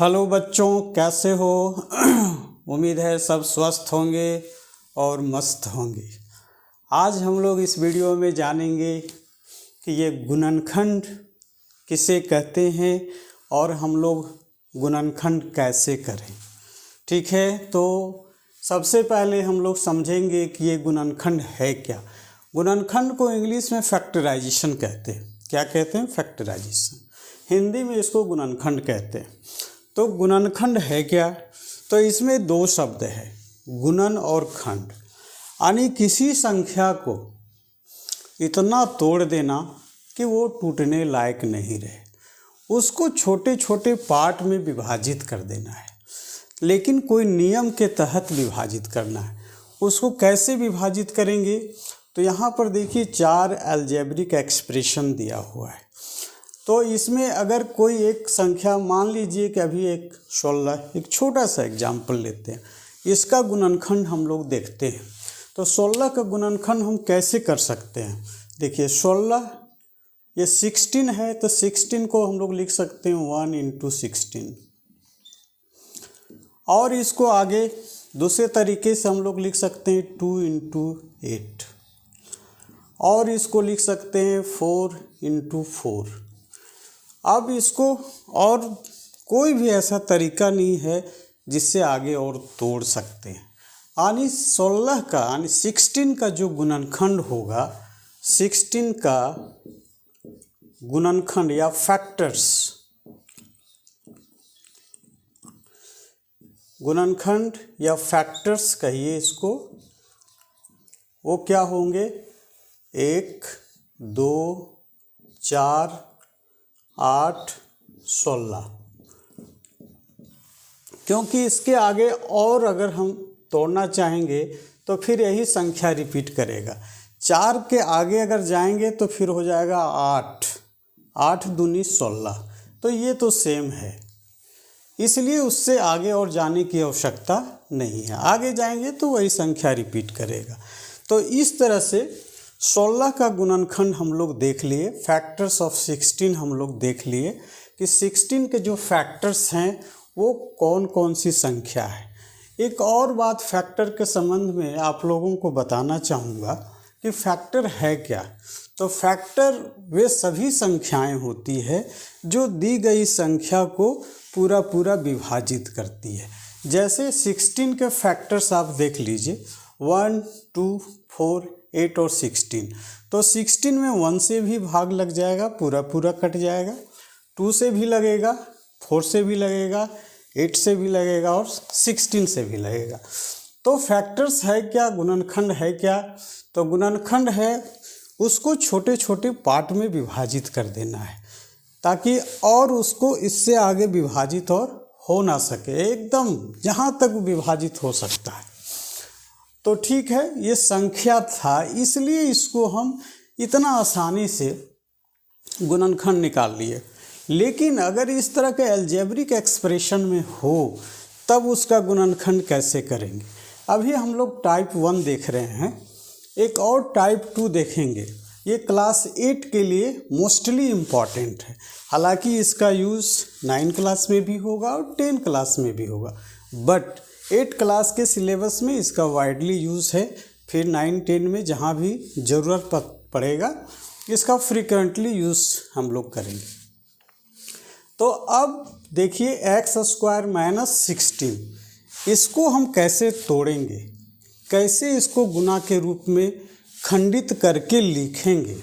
Hello बच्चों, कैसे हो? उम्मीद है सब स्वस्थ होंगे और मस्त होंगे। आज हम लोग इस वीडियो में जानेंगे कि ये गुणनखंड किसे कहते हैं और हम लोग गुणनखंड कैसे करें। ठीक है, तो सबसे पहले हम लोग समझेंगे कि ये गुणनखंड है क्या। गुणनखंड को इंग्लिश में फैक्टराइजेशन कहते हैं। क्या कहते हैं? फैक्टराइजेशन। हिंदी में इसको गुणनखंड कहते हैं। तो गुणनखंड है क्या? तो इसमें दो शब्द है, गुणन और खंड। यानी किसी संख्या को इतना तोड़ देना कि वो टूटने लायक नहीं रहे, उसको छोटे छोटे पार्ट में विभाजित कर देना है। लेकिन कोई नियम के तहत विभाजित करना है। उसको कैसे विभाजित करेंगे? तो यहाँ पर देखिए 4 अलजेब्रिक एक्सप्रेशन दिया हुआ है। तो इसमें अगर कोई एक संख्या, मान लीजिए कि अभी एक 16, एक छोटा सा एग्जाम्पल लेते हैं, इसका गुणनखंड हम लोग देखते हैं। तो 16 का गुणनखंड हम कैसे कर सकते हैं? देखिए 16 ये 16 है, तो 16 को हम लोग लिख सकते हैं 1 × 16। और इसको आगे दूसरे तरीके से हम लोग लिख सकते हैं 2 × 8, और इसको लिख सकते हैं 4 × 4। अब इसको और कोई भी ऐसा तरीका नहीं है जिससे आगे और तोड़ सकते हैं। यानी 16 का यानी 16 का जो गुणनखंड होगा, 16 का गुणनखंड या फैक्टर्स, गुणनखंड या फैक्टर्स कहिए इसको, वो क्या होंगे? 1, 2, 4, 8, 16। क्योंकि इसके आगे और अगर हम तोड़ना चाहेंगे तो फिर यही संख्या रिपीट करेगा। 4 के आगे अगर जाएंगे तो फिर हो जाएगा 8, 8 दूनी 16। तो ये तो सेम है, इसलिए उससे आगे और जाने की आवश्यकता नहीं है। आगे जाएंगे तो वही संख्या रिपीट करेगा। तो इस तरह से 16 का गुणनखंड हम लोग देख लिए, फैक्टर्स ऑफ 16 हम लोग देख लिए कि 16 के जो फैक्टर्स हैं वो कौन कौन सी संख्या है। एक और बात फैक्टर के संबंध में आप लोगों को बताना चाहूँगा कि फैक्टर है क्या। तो फैक्टर वे सभी संख्याएं होती है जो दी गई संख्या को पूरा पूरा विभाजित करती है। जैसे 16 के फैक्टर्स आप देख लीजिए, 1, 2, 4, 8 और 16। तो 16 में 1 से भी भाग लग जाएगा, पूरा पूरा कट जाएगा। 2 से भी लगेगा, 4 से भी लगेगा, 8 से भी लगेगा और 16 से भी लगेगा। तो फैक्टर्स है क्या, गुणनखंड है क्या? तो गुणनखंड है उसको छोटे छोटे पार्ट में विभाजित कर देना है, ताकि और उसको इससे आगे विभाजित और हो ना सके, एकदम जहाँ तक विभाजित हो सकता है। तो ठीक है, ये संख्या था, इसलिए इसको हम इतना आसानी से गुणनखंड निकाल लिए। लेकिन अगर इस तरह के अलजेब्रिक एक्सप्रेशन में हो तब उसका गुणनखंड कैसे करेंगे? अभी हम लोग टाइप 1 देख रहे हैं, एक और टाइप 2 देखेंगे। ये क्लास 8 के लिए मोस्टली इम्पॉर्टेंट है। हालांकि इसका यूज़ 9 क्लास में भी होगा और 10 क्लास में भी होगा, बट 8 क्लास के सिलेबस में इसका वाइडली यूज़ है। फिर 9, 10 में जहाँ भी ज़रूरत पड़ेगा इसका फ्रीक्वेंटली यूज़ हम लोग करेंगे। तो अब देखिए x² - 16, इसको हम कैसे तोड़ेंगे, कैसे इसको गुना के रूप में खंडित करके लिखेंगे।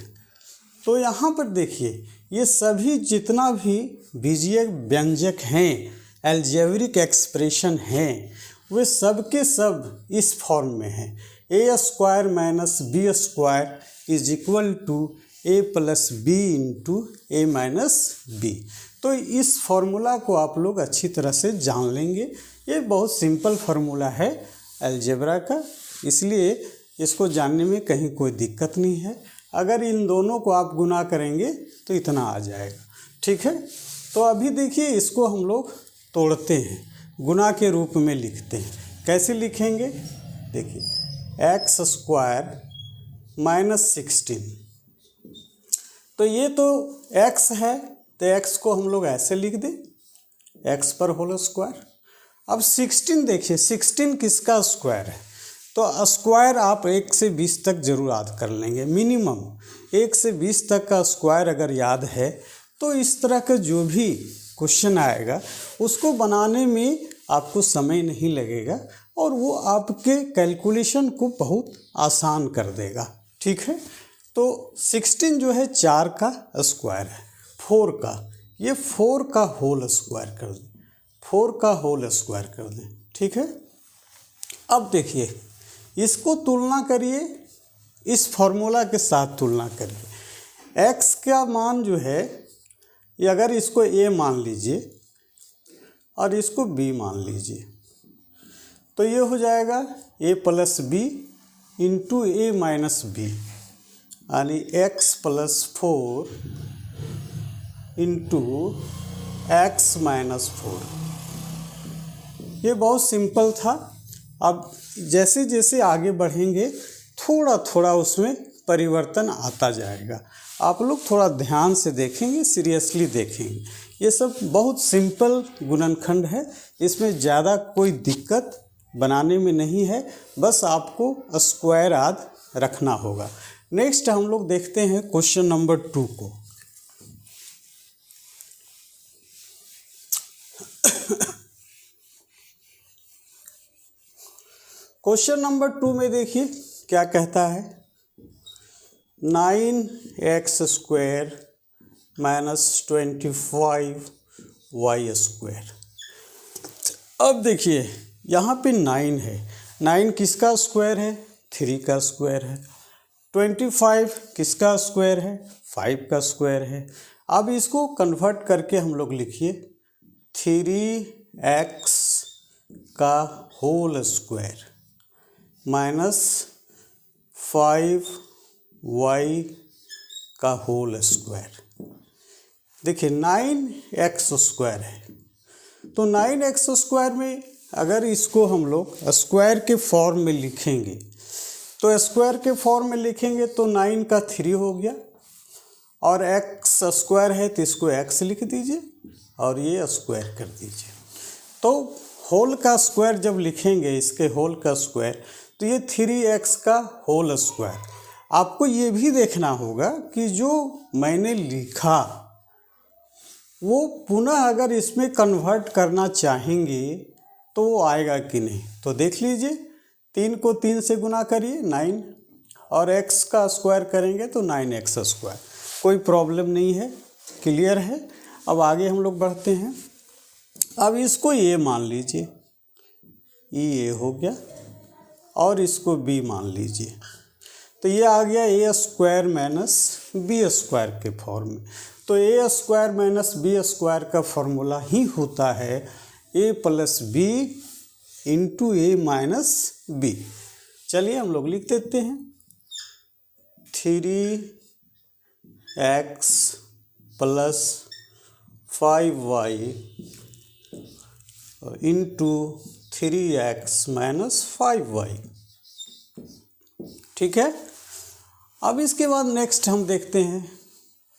तो यहाँ पर देखिए ये सभी जितना भी बीजीय व्यंजक हैं, अलजेब्रिक एक्सप्रेशन हैं, वे सब के सब इस फॉर्म में हैं। a² - b² = a + b × a - b। तो इस फॉर्मूला को आप लोग अच्छी तरह से जान लेंगे। ये बहुत सिंपल फार्मूला है अलजेब्रा का, इसलिए इसको जानने में कहीं कोई दिक्कत नहीं है। अगर इन दोनों को आप गुना करेंगे तो इतना आ जाएगा। ठीक है, तो अभी देखिए इसको हम लोग तोड़ते हैं, गुना के रूप में लिखते हैं। कैसे लिखेंगे? देखिए x² - 16, तो ये तो x है, तो x को हम लोग ऐसे लिख दें एक्स पर होल स्क्वायर। अब 16 देखिए, 16 किसका स्क्वायर है? तो स्क्वायर आप 1 से 20 तक जरूर याद कर लेंगे, मिनिमम 1 से 20 तक का स्क्वायर अगर याद है तो इस तरह का जो भी क्वेश्चन आएगा उसको बनाने में आपको समय नहीं लगेगा और वो आपके कैलकुलेशन को बहुत आसान कर देगा। ठीक है, तो 16 जो है 4 का स्क्वायर है, 4 का, ये 4 का होल स्क्वायर कर दें, 4 का होल स्क्वायर कर दें। ठीक है, अब देखिए इसको तुलना करिए, इस फॉर्मूला के साथ तुलना करिए। x का मान जो है ये अगर इसको a मान लीजिए और इसको b मान लीजिए तो ये हो जाएगा a plus B into A minus B, यानी x plus 4 into X minus 4। ये बहुत सिंपल था। अब जैसे जैसे आगे बढ़ेंगे थोड़ा थोड़ा उसमें परिवर्तन आता जाएगा। आप लोग थोड़ा ध्यान से देखेंगे, सीरियसली देखेंगे। ये सब बहुत सिंपल गुणनखंड है, इसमें ज़्यादा कोई दिक्कत बनाने में नहीं है, बस आपको स्क्वायर याद रखना होगा। नेक्स्ट हम लोग देखते हैं क्वेश्चन नंबर 2 को। क्वेश्चन नंबर 2 में देखिए क्या कहता है, 9x square minus 25y square. अब देखिए यहाँ पे 9 है, 9 किसका स्क्वायर है? 3 का स्क्वायर है। 25 किसका स्क्वायर है? 5 का स्क्वायर है। अब इसको कन्वर्ट करके हम लोग लिखिए 3x का होल स्क्वायर माइनस 5y का होल स्क्वायर। देखिए 9x स्क्वायर है, तो 9x स्क्वायर में अगर इसको हम लोग स्क्वायर के फॉर्म में लिखेंगे तो स्क्वायर के फॉर्म में लिखेंगे तो 9 का 3 हो गया और x स्क्वायर है तो इसको x लिख दीजिए और ये स्क्वायर कर दीजिए। तो होल का स्क्वायर जब लिखेंगे, इसके होल का स्क्वायर, तो ये 3x का होल स्क्वायर। आपको ये भी देखना होगा कि जो मैंने लिखा वो पुनः अगर इसमें कन्वर्ट करना चाहेंगे तो वो आएगा कि नहीं। तो देख लीजिए, 3 को 3 से गुना करिए 9 और x का स्क्वायर करेंगे तो 9x स्क्वायर। कोई प्रॉब्लम नहीं है, क्लियर है। अब आगे हम लोग बढ़ते हैं। अब इसको a मान लीजिए, ये a हो गया, और इसको b मान लीजिए, तो ये आ गया a square minus b square के फॉर्म में। तो a square minus b square का फॉर्मूला ही होता है a plus B into A minus B. चलिए हम लोग लिख देते हैं 3x plus 5y into 3x minus 5y। ठीक है, अब इसके बाद नेक्स्ट हम देखते हैं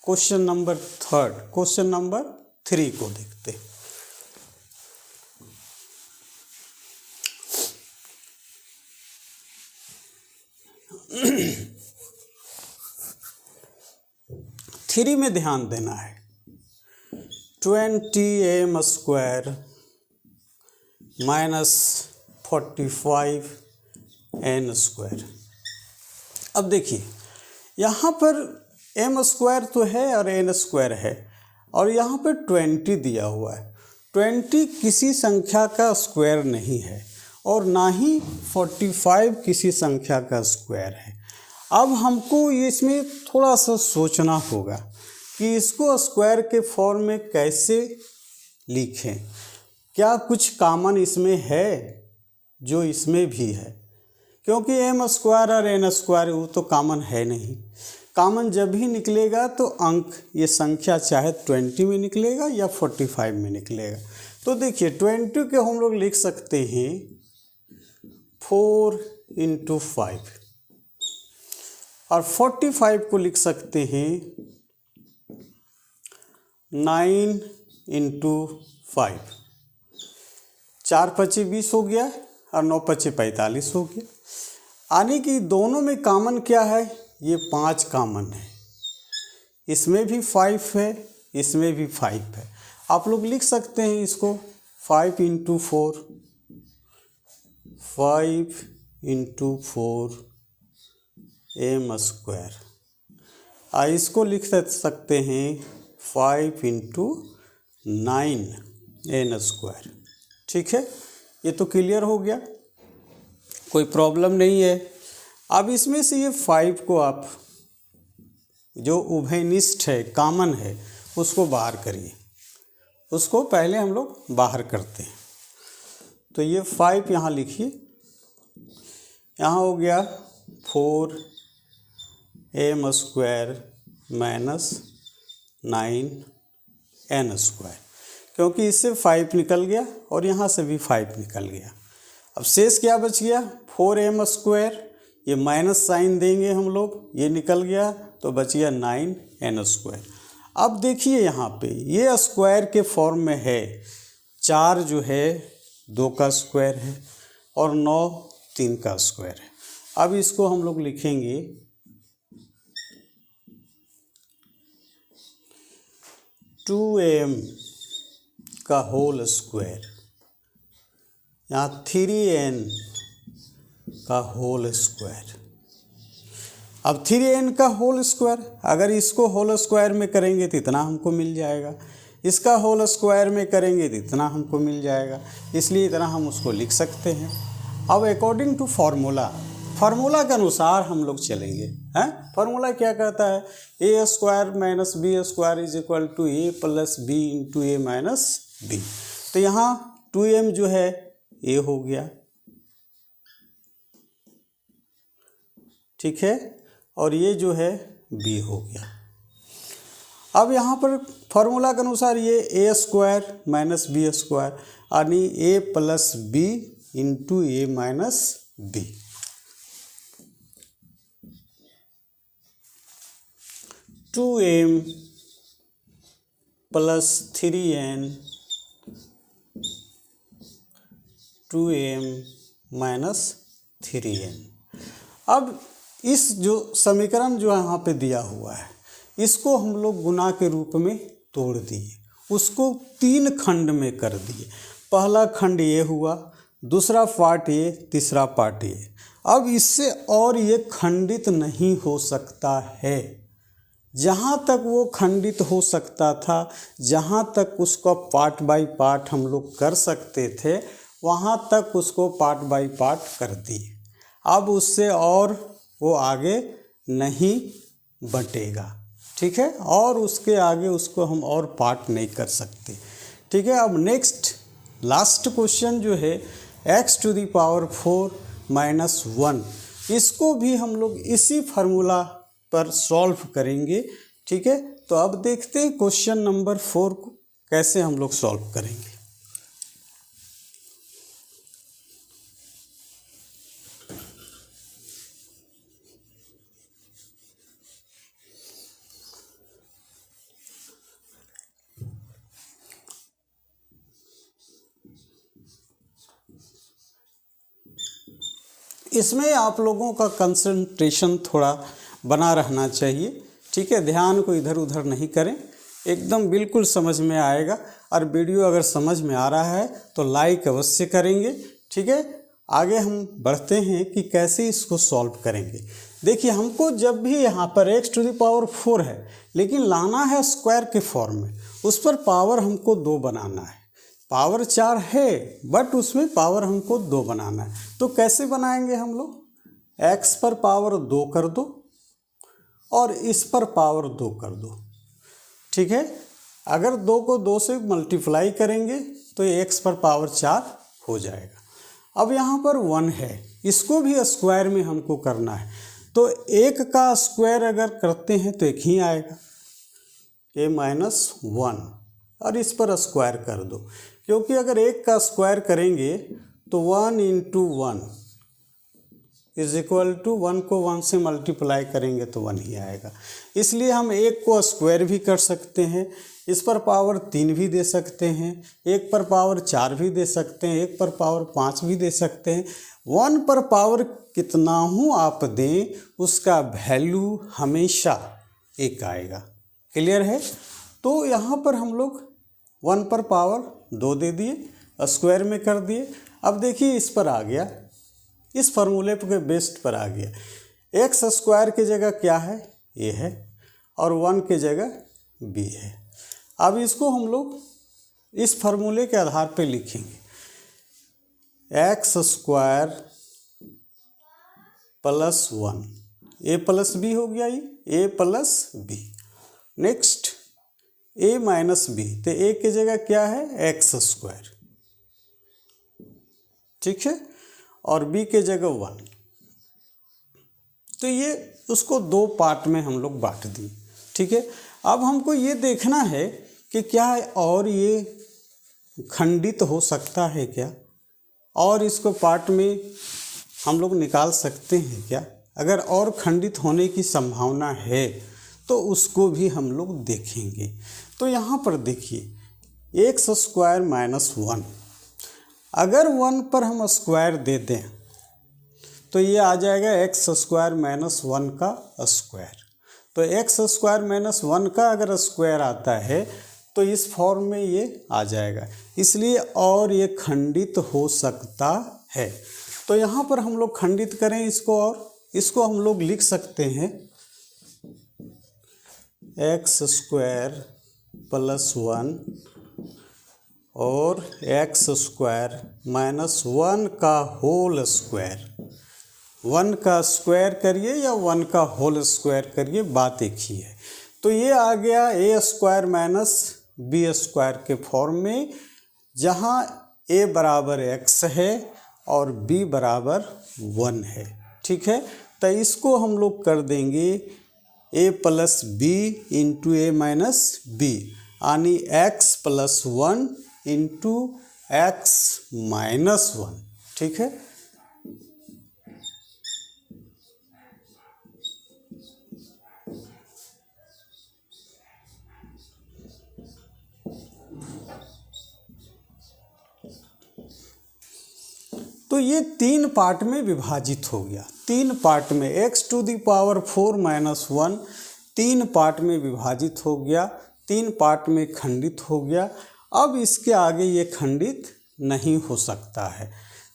क्वेश्चन नंबर 3, क्वेश्चन नंबर 3 को देखते हैं। थ्री में ध्यान देना है। 20m square minus 45n square. अब देखिए यहाँ पर m स्क्वायर तो है और n स्क्वायर है और यहाँ पर 20 दिया हुआ है। 20 किसी संख्या का स्क्वायर नहीं है और ना ही 45 किसी संख्या का स्क्वायर है। अब हमको इसमें थोड़ा सा सोचना होगा कि इसको स्क्वायर के फॉर्म में कैसे लिखें। क्या कुछ कॉमन इसमें है जो इसमें भी है, क्योंकि m स्क्वायर और n स्क्वायर वो तो कॉमन है नहीं। कॉमन जब भी निकलेगा तो अंक, ये संख्या चाहे 20 में निकलेगा या 45 में निकलेगा। तो देखिए 20 के हम लोग लिख सकते हैं 4 × 5 और 45 को लिख सकते हैं 9 × 5, 4 पच्ची 20 हो गया और 9 पच्ची 45 हो गया। यानी कि दोनों में कॉमन क्या है, ये 5 कॉमन है, इसमें भी 5 है, इसमें भी 5 है। आप लोग लिख सकते हैं इसको 5 × 4, 5 × 4 m स्क्वायर, इसको लिख सकते हैं 5 × 9 n स्क्वायर। ठीक है, ये तो क्लियर हो गया, कोई प्रॉब्लम नहीं है। अब इसमें से ये 5 को आप जो उभयनिष्ठ है, कॉमन है, उसको बाहर करिए। उसको पहले हम लोग बाहर करते हैं। तो ये 5 यहाँ लिखिए, यहाँ हो गया 4 m square minus 9 n square, क्योंकि इससे 5 निकल गया और यहाँ से भी 5 निकल गया। अब शेष क्या बच गया, 4m स्क्वायर, ये माइनस साइन देंगे हम लोग, ये निकल गया तो बच गया 9n स्क्वायर। अब देखिए यहाँ पे ये स्क्वायर के फॉर्म में है, 4 जो है 2 का स्क्वायर है और 9 3 का स्क्वायर है। अब इसको हम लोग लिखेंगे 2m का होल स्क्वायर, यहाँ 3n का होल स्क्वायर। अब 3n का होल स्क्वायर, अगर इसको होल स्क्वायर में करेंगे तो इतना हमको मिल जाएगा, इसका होल स्क्वायर में करेंगे तो इतना हमको मिल जाएगा, इसलिए इतना हम उसको लिख सकते हैं। अब अकॉर्डिंग टू फार्मूला के अनुसार हम लोग चलेंगे। हैं, फार्मूला क्या कहता है, a square minus b square is equal to a plus b into a minus b। तो यहाँ 2m जो है a हो गया, ठीक है, और ये जो है b हो गया। अब यहाँ पर फार्मूला के अनुसार ये a square minus b square, यानी a plus b into a minus b। 2m plus 3n 2m minus 3n। अब इस जो समीकरण जो यहाँ पे दिया हुआ है, इसको हम लोग गुणा के रूप में तोड़ दिए, उसको 3 खंड में कर दिए। पहला खंड ये हुआ, दूसरा पार्ट ये, तीसरा पार्ट ये। अब इससे और ये खंडित नहीं हो सकता है। जहाँ तक वो खंडित हो सकता था, जहाँ तक उसको पार्ट बाय पार्ट हम लोग कर सकते थे, वहाँ तक उसको पार्ट बाय पार्ट कर दिए। अब उससे और वो आगे नहीं बटेगा, ठीक है, और उसके आगे उसको हम और पार्ट नहीं कर सकते, ठीक है। अब नेक्स्ट लास्ट क्वेश्चन जो है x⁴ - 1, इसको भी हम लोग इसी फार्मूला पर सॉल्व करेंगे, ठीक है। तो अब देखते हैं क्वेश्चन नंबर 4 को कैसे हम लोग सॉल्व करेंगे। इसमें आप लोगों का कंसंट्रेशन थोड़ा बना रहना चाहिए, ठीक है, ध्यान को इधर उधर नहीं करें, एकदम बिल्कुल समझ में आएगा। और वीडियो अगर समझ में आ रहा है तो लाइक अवश्य करेंगे, ठीक है। आगे हम बढ़ते हैं कि कैसे इसको सॉल्व करेंगे। देखिए, हमको जब भी यहाँ पर x⁴ है, लेकिन लाना है स्क्वायर के फॉर्म में, उस पर पावर हमको 2 बनाना है। पावर 4 है बट उसमें पावर हमको 2 बनाना है। तो कैसे बनाएंगे हम लोग, x पर पावर 2 कर दो और इस पर पावर 2 कर दो, ठीक है। अगर 2 को 2 से मल्टीप्लाई करेंगे तो ये x पर पावर 4 हो जाएगा। अब यहाँ पर 1 है, इसको भी स्क्वायर में हमको करना है, तो 1 का स्क्वायर अगर करते हैं तो 1 ही आएगा, a-1, और इस पर स्क्वायर कर दो, क्योंकि अगर 1 का स्क्वायर करेंगे तो 1 × 1 इज इक्वल टू 1 को 1 से मल्टीप्लाई करेंगे तो 1 ही आएगा। इसलिए हम 1 को स्क्वायर भी कर सकते हैं, इस पर पावर 3 भी दे सकते हैं, 1 पर पावर 4 भी दे सकते हैं, 1 पर पावर 5 भी दे सकते हैं। 1 पर पावर कितना हूँ आप दें, उसका वैल्यू हमेशा 1 आएगा। क्लियर है? तो यहाँ पर हम लोग 1 पर पावर 2 दे दिए, स्क्वायर में कर दिए। अब देखिए इस पर आ गया, इस फार्मूले के बेस्ट पर आ गया। एक्स स्क्वायर की जगह क्या है, ये है, और 1 की जगह b है। अब इसको हम लोग इस फार्मूले के आधार पे लिखेंगे, X square plus 1, A plus B हो गया, ये a plus B. Next a minus B, तो a की जगह क्या है, एक्स स्क्वायर, ठीक है, और b के जगह 1। तो ये उसको 2 पार्ट में हम लोग बांट दिए, ठीक है। अब हमको ये देखना है कि क्या और ये खंडित हो सकता है क्या, और इसको पार्ट में हम लोग निकाल सकते हैं क्या। अगर और खंडित होने की संभावना है तो उसको भी हम लोग देखेंगे। तो यहाँ पर देखिए एक्स स्क्वायर माइनस 1, अगर 1 पर हम स्क्वायर दे दें तो ये आ जाएगा एक्स स्क्वायर माइनस 1 का स्क्वायर। तो एक्स स्क्वायर माइनस 1 का अगर स्क्वायर आता है तो इस फॉर्म में ये आ जाएगा, इसलिए और ये खंडित हो सकता है। तो यहाँ पर हम लोग खंडित करें इसको, और इसको हम लोग लिख सकते हैं एक्स स्क्वायर प्लस 1 और एक्स स्क्वायर माइनस 1 का होल स्क्वायर। 1 का स्क्वायर करिए या 1 का होल स्क्वायर करिए, बात एक ही है। तो ये आ गया ए स्क्वायर माइनस बी स्क्वायर के फॉर्म में, जहाँ a बराबर x है और b बराबर 1 है, ठीक है। तो इसको हम लोग कर देंगे a plus B into A minus B, यानी x plus 1 into X minus 1, ठीक है। तो ये 3 पार्ट में विभाजित हो गया, 3 पार्ट में x to the power 4 minus 1 3 part में विभाजित हो गया, 3 पार्ट में खंडित हो गया। अब इसके आगे ये खंडित नहीं हो सकता है।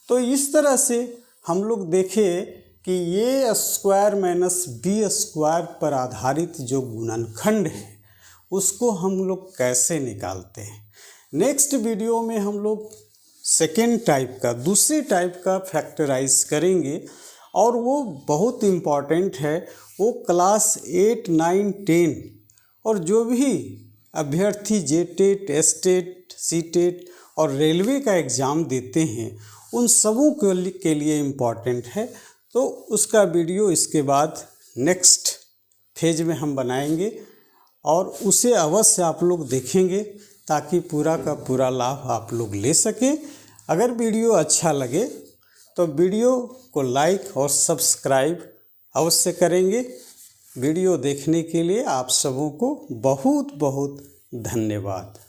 तो इस तरह से हम लोग देखें कि ये स्क्वायर माइनस बी स्क्वायर पर आधारित जो गुणनखंड है उसको हम लोग कैसे निकालते हैं। नेक्स्ट वीडियो में हम लोग सेकेंड टाइप का, दूसरी टाइप का फैक्टराइज करेंगे, और वो बहुत इम्पॉर्टेंट है। वो क्लास 8, 9, 10 और जो भी अभ्यर्थी जेटेट, एसटेट, सीटेट और रेलवे का एग्ज़ाम देते हैं उन सबों के लिए इम्पॉर्टेंट है। तो उसका वीडियो इसके बाद नेक्स्ट फेज में हम बनाएंगे और उसे अवश्य आप लोग देखेंगे ताकि पूरा का पूरा लाभ आप लोग ले सकें। अगर वीडियो अच्छा लगे तो वीडियो को लाइक और सब्सक्राइब अवश्य करेंगे। वीडियो देखने के लिए आप सबों को बहुत बहुत धन्यवाद।